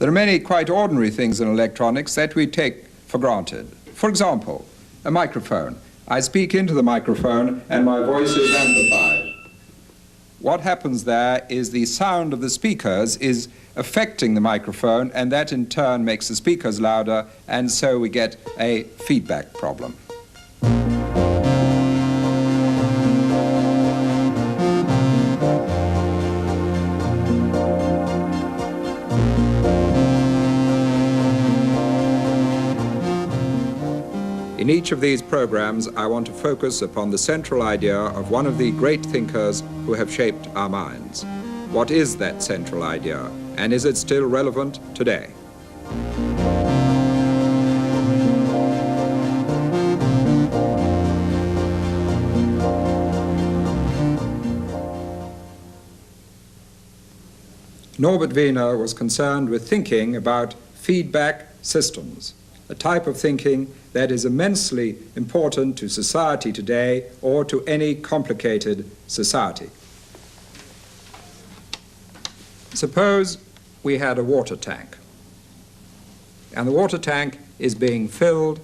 There are many quite ordinary things in electronics that we take for granted. For example, a microphone. I speak into the microphone and my voice is amplified. What happens there is the sound of the speakers is affecting the microphone, and that in turn makes the speakers louder, and so we get a feedback problem. In each of these programs, I want to focus upon the central idea of one of the great thinkers who have shaped our minds. What is that central idea, and is it still relevant today? Norbert Wiener was concerned with thinking about feedback systems, a type of thinking that is immensely important to society today or to any complicated society. Suppose we had a water tank, and the water tank is being filled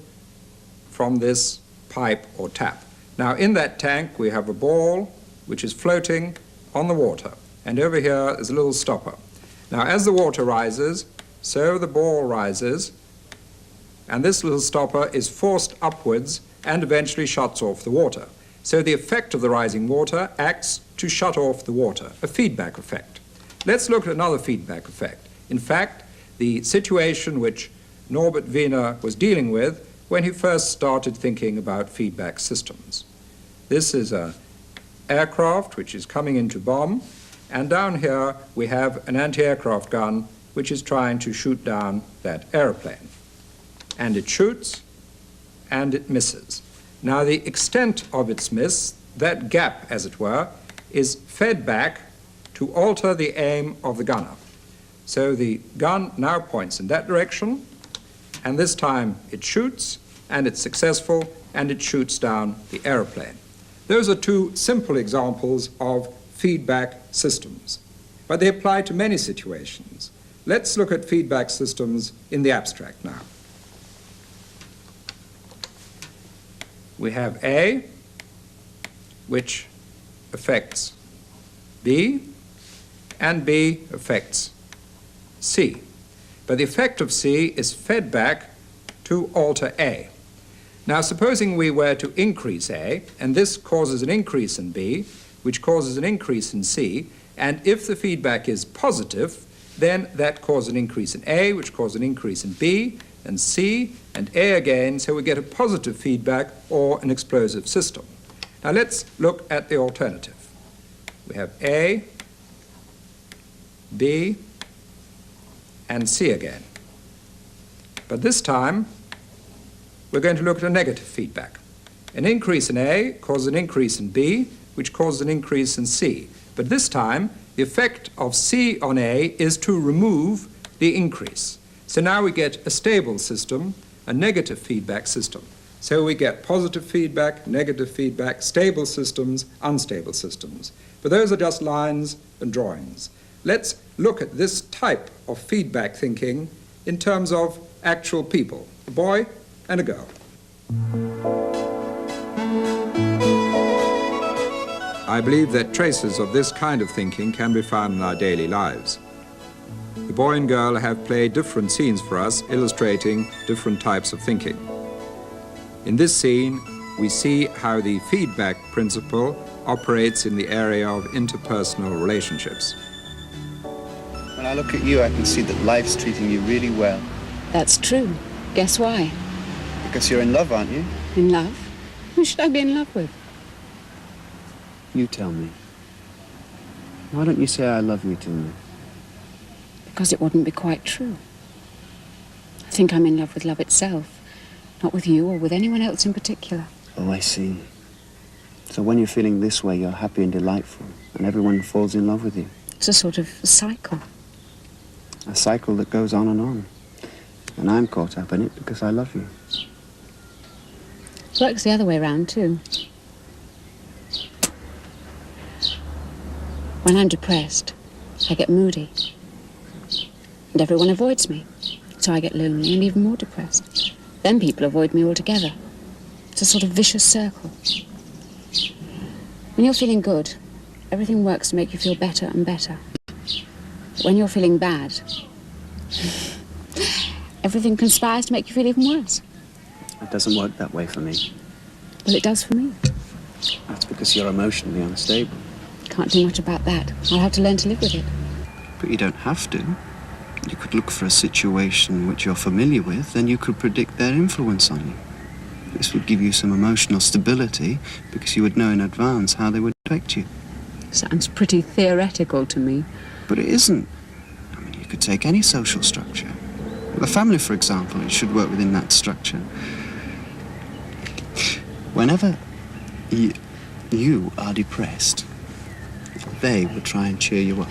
from this pipe or tap. Now in that tank we have a ball which is floating on the water, and over here is a little stopper. Now as the water rises, so the ball rises, and this little stopper is forced upwards and eventually shuts off the water. So the effect of the rising water acts to shut off the water, a feedback effect. Let's look at another feedback effect. In fact, the situation which Norbert Wiener was dealing with when he first started thinking about feedback systems. This is an aircraft which is coming in to bomb, and down here we have an anti-aircraft gun which is trying to shoot down that airplane. And it shoots, and it misses. Now the extent of its miss, that gap as it were, is fed back to alter the aim of the gunner. So the gun now points in that direction, and this time it shoots, and it's successful, and it shoots down the airplane. Those are two simple examples of feedback systems, but they apply to many situations. Let's look at feedback systems in the abstract now. We have A, which affects B, and B affects C. But the effect of C is fed back to alter A. Now, supposing we were to increase A, and this causes an increase in B, which causes an increase in C, and if the feedback is positive, then that causes an increase in A, which causes an increase in B, and C, and A again, so we get a positive feedback or an explosive system. Now let's look at the alternative. We have A, B, and C again. But this time, we're going to look at a negative feedback. An increase in A causes an increase in B, which causes an increase in C. But this time, the effect of C on A is to remove the increase. So now we get a stable system, a negative feedback system. So we get positive feedback, negative feedback, stable systems, unstable systems. But those are just lines and drawings. Let's look at this type of feedback thinking in terms of actual people, a boy and a girl. I believe that traces of this kind of thinking can be found in our daily lives. The boy and girl have played different scenes for us, illustrating different types of thinking. In this scene, we see how the feedback principle operates in the area of interpersonal relationships. When I look at you, I can see that life's treating you really well. That's true. Guess why? Because you're in love, aren't you? In love? Who should I be in love with? You tell me. Why don't you say I love you to me? Because it wouldn't be quite true. I think I'm in love with love itself, not with you or with anyone else in particular. Oh, I see. So when you're feeling this way, you're happy and delightful, and everyone falls in love with you. It's a sort of cycle. A cycle that goes on and on. And I'm caught up in it because I love you. It works the other way around, too. When I'm depressed, I get moody. And everyone avoids me. So I get lonely and even more depressed. Then people avoid me altogether. It's a sort of vicious circle. When you're feeling good, everything works to make you feel better and better. But when you're feeling bad, everything conspires to make you feel even worse. It doesn't work that way for me. Well, it does for me. That's because you're emotionally unstable. Can't do much about that. I'll have to learn to live with it. But you don't have to. You could look for a situation which you're familiar with, then you could predict their influence on you. This would give you some emotional stability because you would know in advance how they would affect you. Sounds pretty theoretical to me. But it isn't. I mean, you could take any social structure. A family, for example, it should work within that structure. Whenever you are depressed, they would try and cheer you up.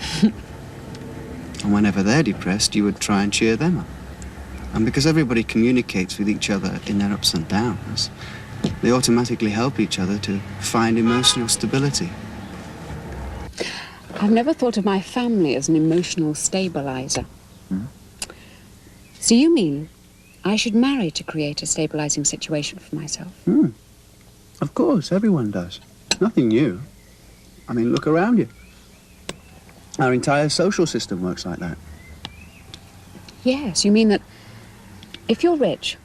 And whenever they're depressed, you would try and cheer them up. And because everybody communicates with each other in their ups and downs, they automatically help each other to find emotional stability. I've never thought of my family as an emotional stabilizer. So you mean I should marry to create a stabilizing situation for myself? Of course, everyone does. Nothing new. I mean, look around you. Our entire social system works like that. Yes, you mean that if you're rich,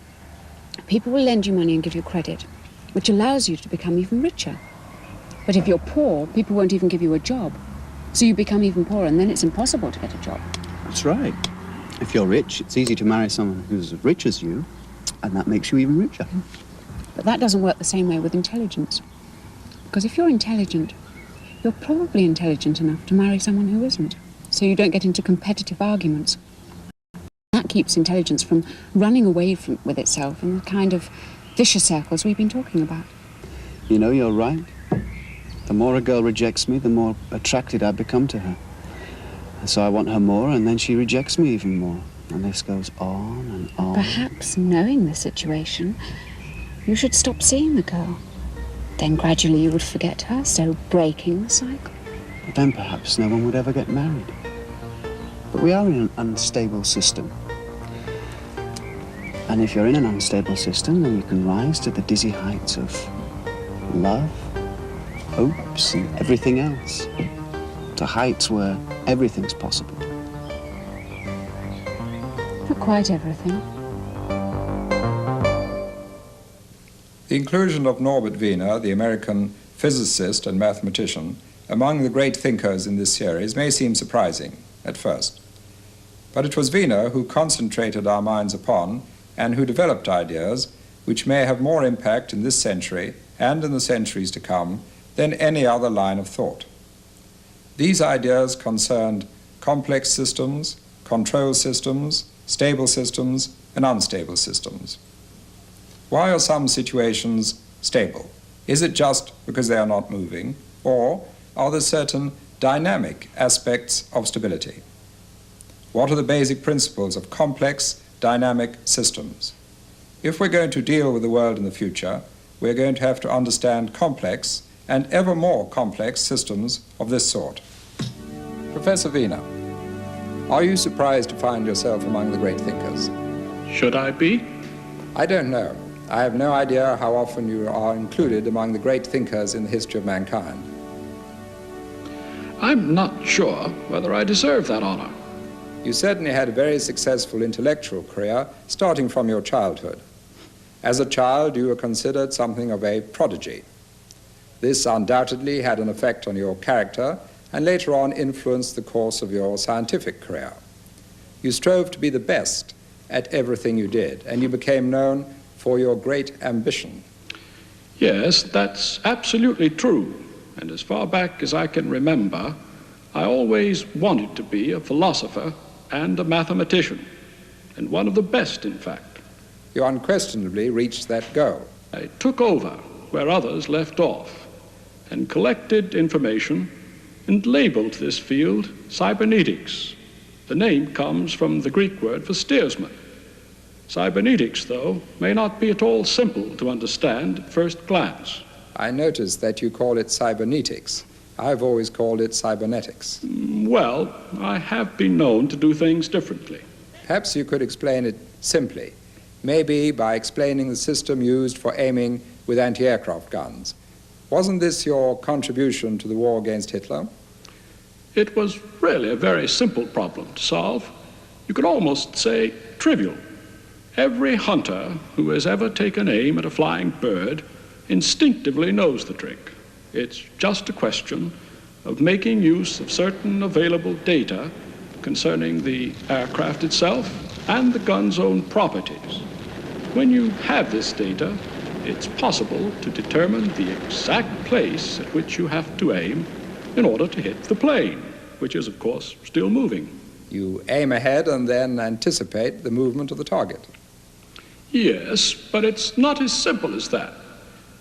people will lend you money and give you credit, which allows you to become even richer. But if you're poor, people won't even give you a job. So you become even poorer, and then it's impossible to get a job. That's right. If you're rich, it's easy to marry someone who's as rich as you, and that makes you even richer. But that doesn't work the same way with intelligence. Because if you're intelligent, you're probably intelligent enough to marry someone who isn't. So you don't get into competitive arguments. That keeps intelligence from running away with itself in the kind of vicious circles we've been talking about. You know, you're right. The more a girl rejects me, the more attracted I become to her. And so I want her more, and then she rejects me even more. And this goes on and on. Perhaps, knowing the situation, you should stop seeing the girl. Then gradually you would forget her, so breaking the cycle. But then perhaps no one would ever get married. But we are in an unstable system. And if you're in an unstable system, then you can rise to the dizzy heights of love, hopes, and everything else. To heights where everything's possible. Not quite everything. The inclusion of Norbert Wiener, the American physicist and mathematician, among the great thinkers in this series may seem surprising at first. But it was Wiener who concentrated our minds upon and who developed ideas which may have more impact in this century and in the centuries to come than any other line of thought. These ideas concerned complex systems, control systems, stable systems, and unstable systems. Why are some situations stable? Is it just because they are not moving, or are there certain dynamic aspects of stability? What are the basic principles of complex, dynamic systems? If we're going to deal with the world in the future, we're going to have to understand complex and ever more complex systems of this sort. Professor Wiener, are you surprised to find yourself among the great thinkers? Should I be? I don't know. I have no idea how often you are included among the great thinkers in the history of mankind. I'm not sure whether I deserve that honor. You certainly had a very successful intellectual career, starting from your childhood. As a child, you were considered something of a prodigy. This undoubtedly had an effect on your character and later on influenced the course of your scientific career. You strove to be the best at everything you did, and you became known for your great ambition. Yes, that's absolutely true. And as far back as I can remember, I always wanted to be a philosopher and a mathematician, and one of the best, in fact. You unquestionably reached that goal. I took over where others left off and collected information and labeled this field cybernetics. The name comes from the Greek word for steersman. Cybernetics, though, may not be at all simple to understand at first glance. I noticed that you call it cybernetics. I've always called it cybernetics. Well, I have been known to do things differently. Perhaps you could explain it simply, maybe by explaining the system used for aiming with anti-aircraft guns. Wasn't this your contribution to the war against Hitler? It was really a very simple problem to solve. You could almost say trivial. Every hunter who has ever taken aim at a flying bird instinctively knows the trick. It's just a question of making use of certain available data concerning the aircraft itself and the gun's own properties. When you have this data, it's possible to determine the exact place at which you have to aim in order to hit the plane, which is, of course, still moving. You aim ahead and then anticipate the movement of the target. Yes, but it's not as simple as that.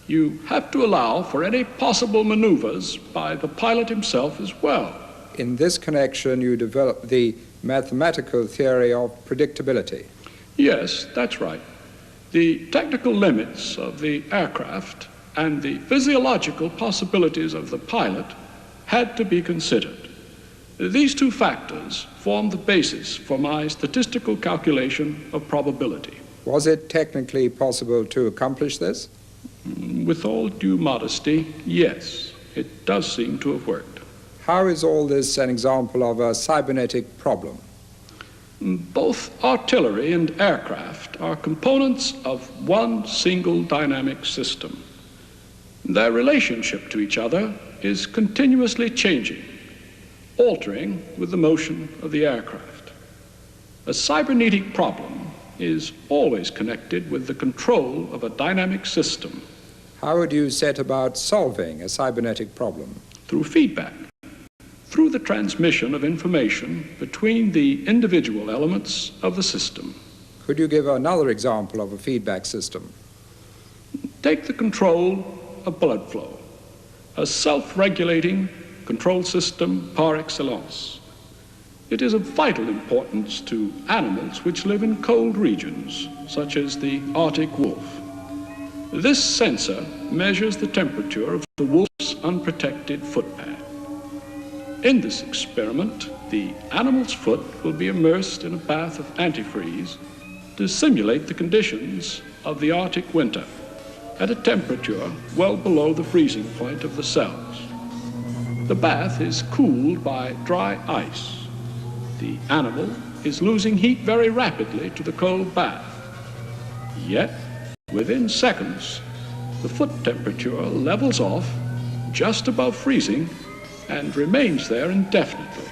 You have to allow for any possible maneuvers by the pilot himself as well. In this connection, you develop the mathematical theory of predictability. Yes, that's right. The technical limits of the aircraft and the physiological possibilities of the pilot had to be considered. These two factors form the basis for my statistical calculation of probability. Was it technically possible to accomplish this? With all due modesty, yes, it does seem to have worked. How is all this an example of a cybernetic problem? Both artillery and aircraft are components of one single dynamic system. Their relationship to each other is continuously changing, altering with the motion of the aircraft. A cybernetic problem is always connected with the control of a dynamic system. How would you set about solving a cybernetic problem? Through feedback, through the transmission of information between the individual elements of the system. Could you give another example of a feedback system? Take the control of blood flow, a self-regulating control system par excellence. It is of vital importance to animals which live in cold regions, such as the Arctic wolf. This sensor measures the temperature of the wolf's unprotected footpad. In this experiment, the animal's foot will be immersed in a bath of antifreeze to simulate the conditions of the Arctic winter at a temperature well below the freezing point of the cells. The bath is cooled by dry ice. The animal is losing heat very rapidly to the cold bath. Yet, within seconds, the foot temperature levels off just above freezing and remains there indefinitely.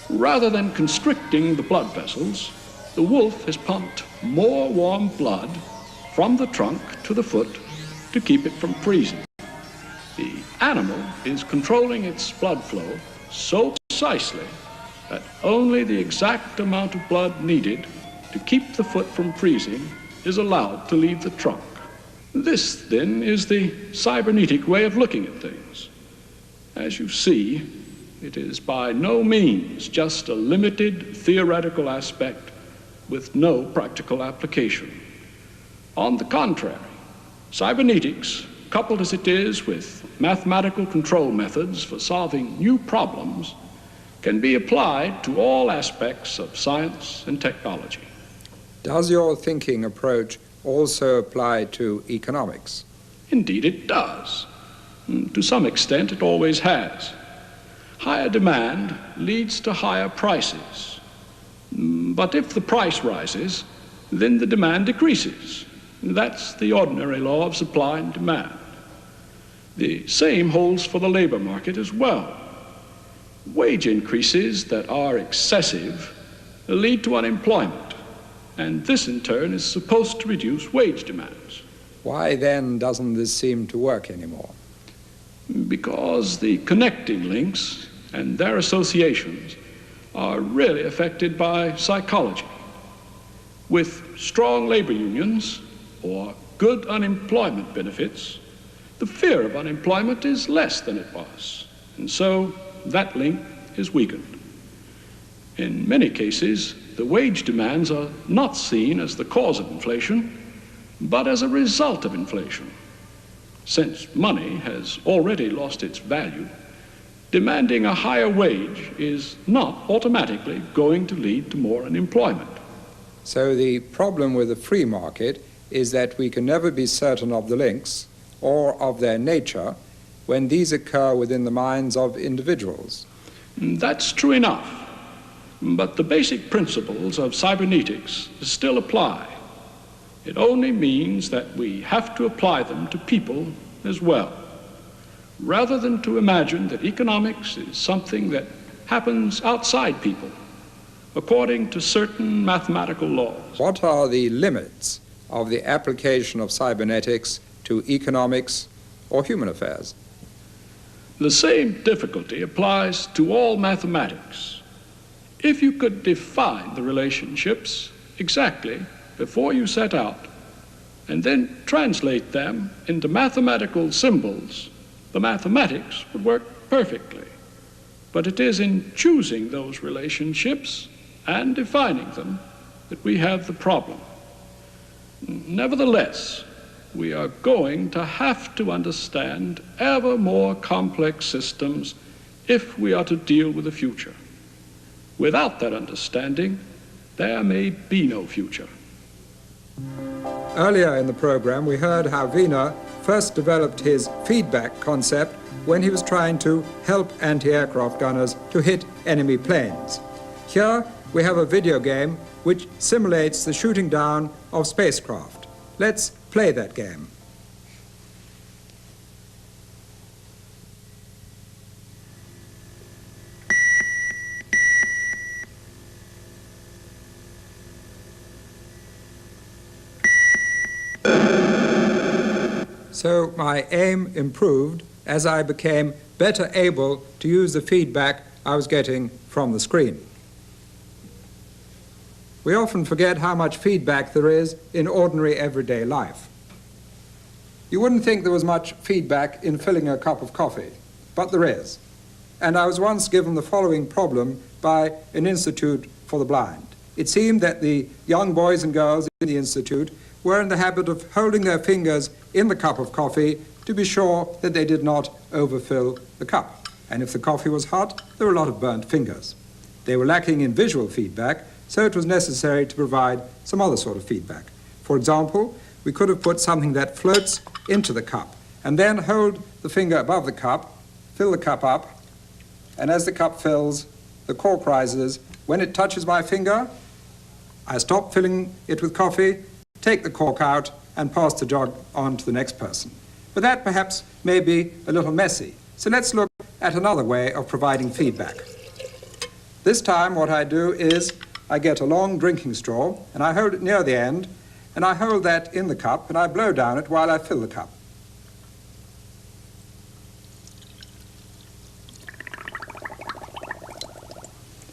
Rather than constricting the blood vessels, the wolf has pumped more warm blood from the trunk to the foot to keep it from freezing. The animal is controlling its blood flow so precisely that only the exact amount of blood needed to keep the foot from freezing is allowed to leave the trunk. This, then, is the cybernetic way of looking at things. As you see, it is by no means just a limited theoretical aspect with no practical application. On the contrary, cybernetics, coupled as it is with mathematical control methods for solving new problems, can be applied to all aspects of science and technology. Does your thinking approach also apply to economics? Indeed, it does. To some extent, it always has. Higher demand leads to higher prices. But if the price rises, then the demand decreases. That's the ordinary law of supply and demand. The same holds for the labor market as well. Wage increases that are excessive lead to unemployment, and this in turn is supposed to reduce wage demands. Why then doesn't this seem to work anymore? Because the connecting links and their associations are really affected by psychology. With strong labor unions or good unemployment benefits, the fear of unemployment is less than it was, and so that link is weakened. In many cases, the wage demands are not seen as the cause of inflation, but as a result of inflation. Since money has already lost its value, demanding a higher wage is not automatically going to lead to more unemployment. So the problem with the free market is that we can never be certain of the links or of their nature when these occur within the minds of individuals. That's true enough, but the basic principles of cybernetics still apply. It only means that we have to apply them to people as well, rather than to imagine that economics is something that happens outside people, according to certain mathematical laws. What are the limits of the application of cybernetics to economics or human affairs? The same difficulty applies to all mathematics. If you could define the relationships exactly before you set out, and then translate them into mathematical symbols, the mathematics would work perfectly. But it is in choosing those relationships and defining them that we have the problem. Nevertheless, we are going to have to understand ever more complex systems if we are to deal with the future. Without that understanding, there may be no future. Earlier in the program, we heard how Wiener first developed his feedback concept when he was trying to help anti-aircraft gunners to hit enemy planes. Here we have a video game which simulates the shooting down of spacecraft. Let's play that game. So my aim improved as I became better able to use the feedback I was getting from the screen. We often forget how much feedback there is in ordinary everyday life. You wouldn't think there was much feedback in filling a cup of coffee, but there is. And I was once given the following problem by an institute for the blind. It seemed that the young boys and girls in the institute were in the habit of holding their fingers in the cup of coffee to be sure that they did not overfill the cup. And if the coffee was hot, there were a lot of burnt fingers. They were lacking in visual feedback, so it was necessary to provide some other sort of feedback. For example, we could have put something that floats into the cup, and then hold the finger above the cup, fill the cup up, and as the cup fills, the cork rises. When it touches my finger, I stop filling it with coffee, take the cork out, and pass the jug on to the next person. But that perhaps may be a little messy. So let's look at another way of providing feedback. This time what I do is I get a long drinking straw, and I hold it near the end, and I hold that in the cup, and I blow down it while I fill the cup.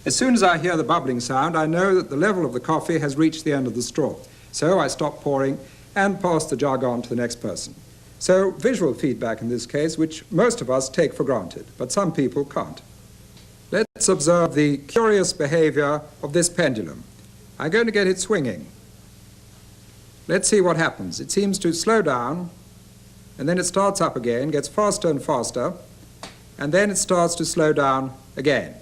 As soon as I hear the bubbling sound, I know that the level of the coffee has reached the end of the straw. So I stop pouring and pass the jug on to the next person. So visual feedback in this case, which most of us take for granted, but some people can't. Let's observe the curious behavior of this pendulum. I'm going to get it swinging. Let's see what happens. It seems to slow down, and then it starts up again, gets faster and faster, and then it starts to slow down again.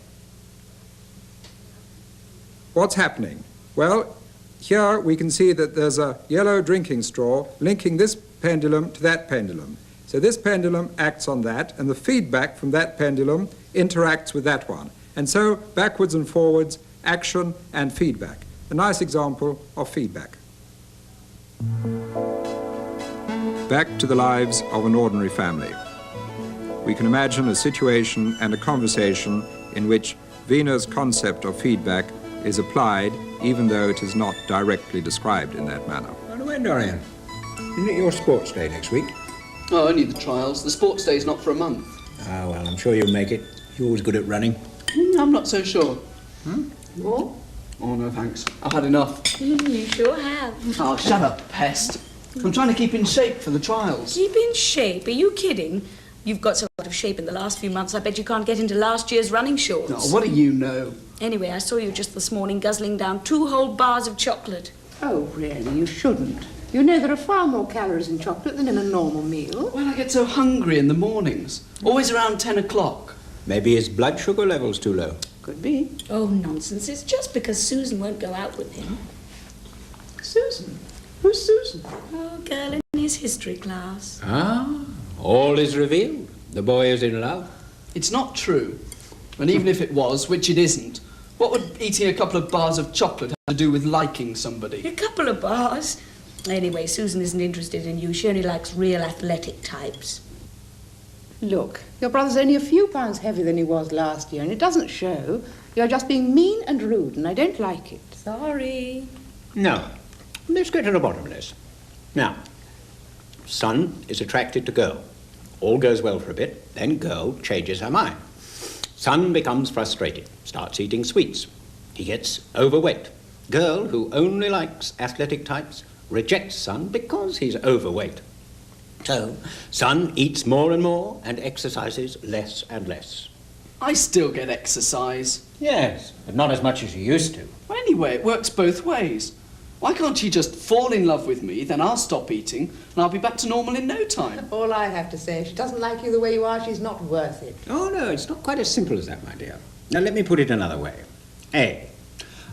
What's happening? Well, here we can see that there's a yellow drinking straw linking this pendulum to that pendulum. So this pendulum acts on that, and the feedback from that pendulum interacts with that one. And so backwards and forwards, action and feedback. A nice example of feedback. Back to the lives of an ordinary family. We can imagine a situation and a conversation in which Wiener's concept of feedback is applied, even though it is not directly described in that manner. By the way, Dorian, isn't it your sports day next week? Oh, only the trials. The sports day's not for a month. Ah, well, I'm sure you'll make it. You're always good at running. I'm not so sure. What? Oh, no, thanks. I've had enough. You sure have. Oh, shut up, pest. I'm trying to keep in shape for the trials. Keep in shape? Are you kidding? You've got so out of shape in the last few months, I bet you can't get into last year's running shorts. Oh, what do you know? Anyway, I saw you just this morning guzzling down 2 whole bars of chocolate. Oh, really? You shouldn't. You know there are far more calories in chocolate than in a normal meal. Well, I get so hungry in the mornings. Always around 10 o'clock. Maybe his blood sugar level's too low. Could be. Oh, nonsense. It's just because Susan won't go out with him. Susan? Who's Susan? Oh, girl in his history class. Ah, all is revealed. The boy is in love. It's not true. And even if it was, which it isn't, what would eating a couple of bars of chocolate have to do with liking somebody? A couple of bars. Anyway, Susan isn't interested in you. She only likes real athletic types. Look, your brother's only a few pounds heavier than he was last year, and it doesn't show. You're just being mean and rude, and I don't like it. Sorry. No. Let's get to the bottom of this. Now, son is attracted to girl. All goes well for a bit, then girl changes her mind. Son becomes frustrated, starts eating sweets. He gets overweight. Girl, who only likes athletic types, rejects son because he's overweight. So, son eats more and more and exercises less and less. I still get exercise. Yes, but not as much as you used to. Well, anyway, it works both ways. Why can't she just fall in love with me, then I'll stop eating, and I'll be back to normal in no time? All I have to say, if she doesn't like you the way you are, she's not worth it. Oh, no, it's not quite as simple as that, my dear. Now, let me put it another way. A,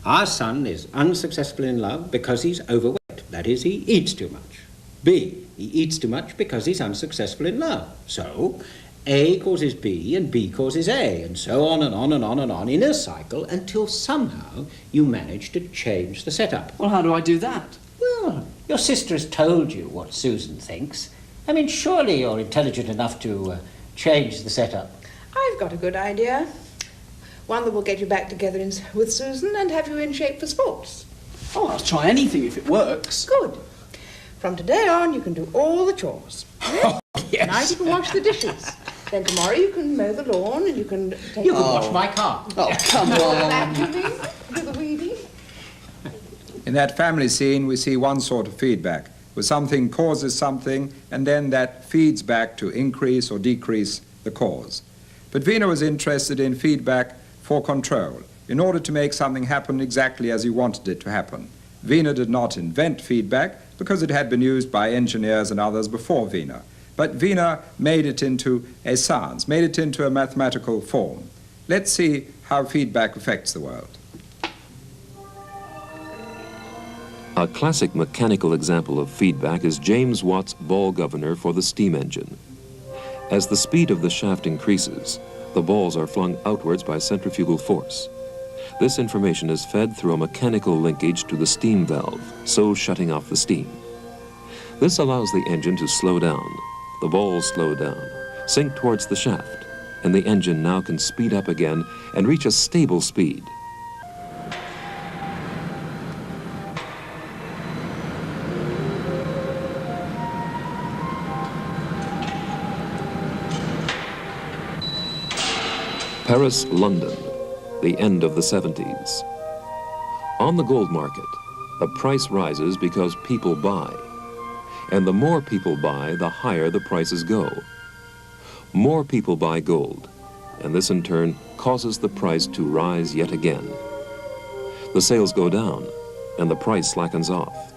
our son is unsuccessful in love because he's overweight. That is, he eats too much. B, he eats too much because he's unsuccessful in love. So, A causes B and B causes A, and so on and on and on and on in a cycle until somehow you manage to change the setup. Well, how do I do that? Well, your sister has told you what Susan thinks. I mean, surely you're intelligent enough to change the setup. I've got a good idea. One that will get you back together with Susan and have you in shape for sports. Oh, I'll try anything if it works. Good. From today on, you can do all the chores. Oh, yes. Tonight you can wash the dishes. Then tomorrow you can mow the lawn and you can take... You can wash my car. Oh, come on. vacuuming, do the weeding. In that family scene, we see one sort of feedback, where something causes something, and then that feeds back to increase or decrease the cause. But Wiener was interested in feedback for control, in order to make something happen exactly as he wanted it to happen. Wiener did not invent feedback, because it had been used by engineers and others before Wiener. But Wiener made it into a science, made it into a mathematical form. Let's see how feedback affects the world. A classic mechanical example of feedback is James Watt's ball governor for the steam engine. As the speed of the shaft increases, the balls are flung outwards by centrifugal force. This information is fed through a mechanical linkage to the steam valve, so shutting off the steam. This allows the engine to slow down. The balls slow down, sink towards the shaft, and the engine now can speed up again and reach a stable speed. Paris, London, the end of the 70s. On the gold market, the price rises because people buy. And the more people buy, the higher the prices go. More people buy gold, and this in turn causes the price to rise yet again. The sales go down, and the price slackens off.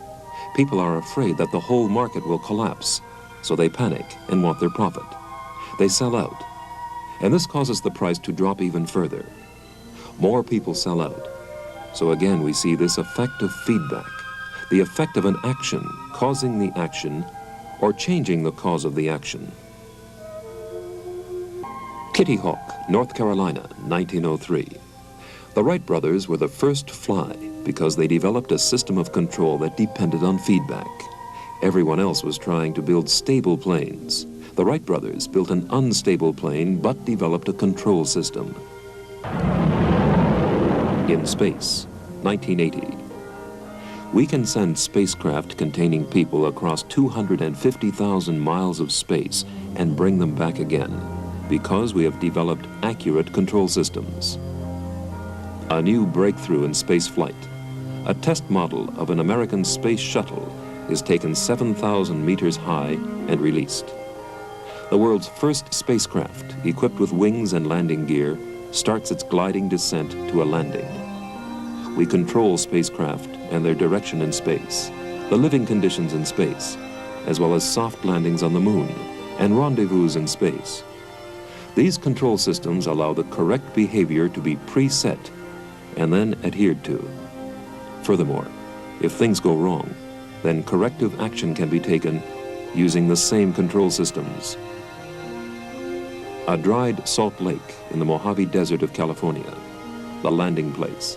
People are afraid that the whole market will collapse, so they panic and want their profit. They sell out, and this causes the price to drop even further. More people sell out. So again we see this effect of feedback, the effect of an action causing the action or changing the cause of the action. Kitty Hawk, North Carolina, 1903. The Wright brothers were the first to fly because they developed a system of control that depended on feedback. Everyone else was trying to build stable planes. The Wright brothers built an unstable plane but developed a control system. In space, 1980. We can send spacecraft containing people across 250,000 miles of space and bring them back again because we have developed accurate control systems. A new breakthrough in space flight. A test model of an American space shuttle is taken 7,000 meters high and released. The world's first spacecraft, equipped with wings and landing gear, starts its gliding descent to a landing. We control spacecraft and their direction in space, the living conditions in space, as well as soft landings on the moon and rendezvous in space. These control systems allow the correct behavior to be preset and then adhered to. Furthermore, if things go wrong, then corrective action can be taken using the same control systems. A dried salt lake in the Mojave Desert of California, the landing place.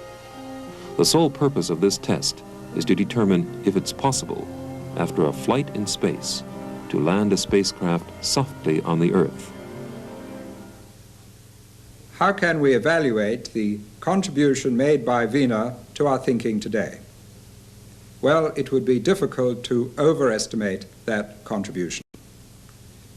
The sole purpose of this test is to determine if it's possible, after a flight in space, to land a spacecraft softly on the Earth. How can we evaluate the contribution made by Wiener to our thinking today? Well, it would be difficult to overestimate that contribution.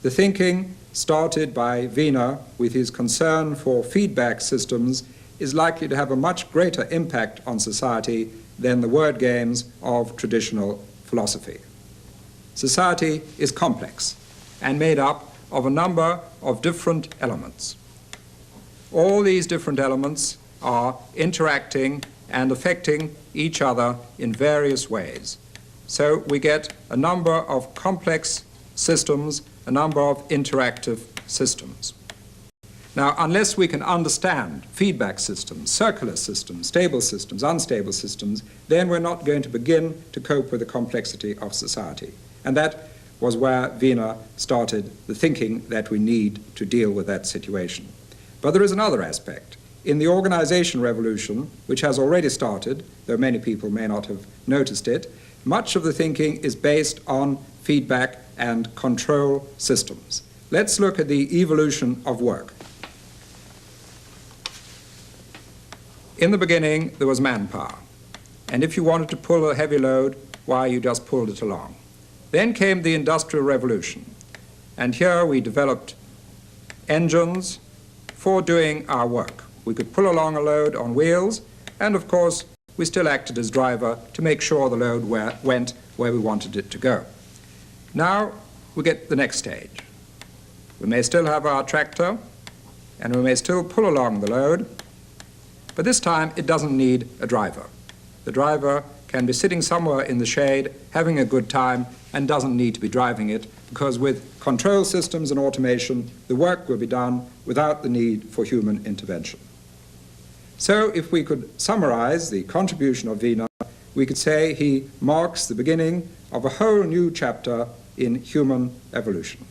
The thinking started by Wiener with his concern for feedback systems is likely to have a much greater impact on society than the word games of traditional philosophy. Society is complex and made up of a number of different elements. All these different elements are interacting and affecting each other in various ways. So we get a number of complex systems, a number of interactive systems. Now, unless we can understand feedback systems, circular systems, stable systems, unstable systems, then we're not going to begin to cope with the complexity of society. And that was where Wiener started the thinking that we need to deal with that situation. But there is another aspect. In the organization revolution, which has already started, though many people may not have noticed it, much of the thinking is based on feedback and control systems. Let's look at the evolution of work. In the beginning, there was manpower. And if you wanted to pull a heavy load, why, you just pulled it along. Then came the Industrial Revolution. And here we developed engines for doing our work. We could pull along a load on wheels, and of course, we still acted as driver to make sure the load went where we wanted it to go. Now, we get the next stage. We may still have our tractor, and we may still pull along the load, but this time it doesn't need a driver. The driver can be sitting somewhere in the shade, having a good time, and doesn't need to be driving it, because with control systems and automation, the work will be done without the need for human intervention. So if we could summarize the contribution of Wiener, we could say he marks the beginning of a whole new chapter in human evolution.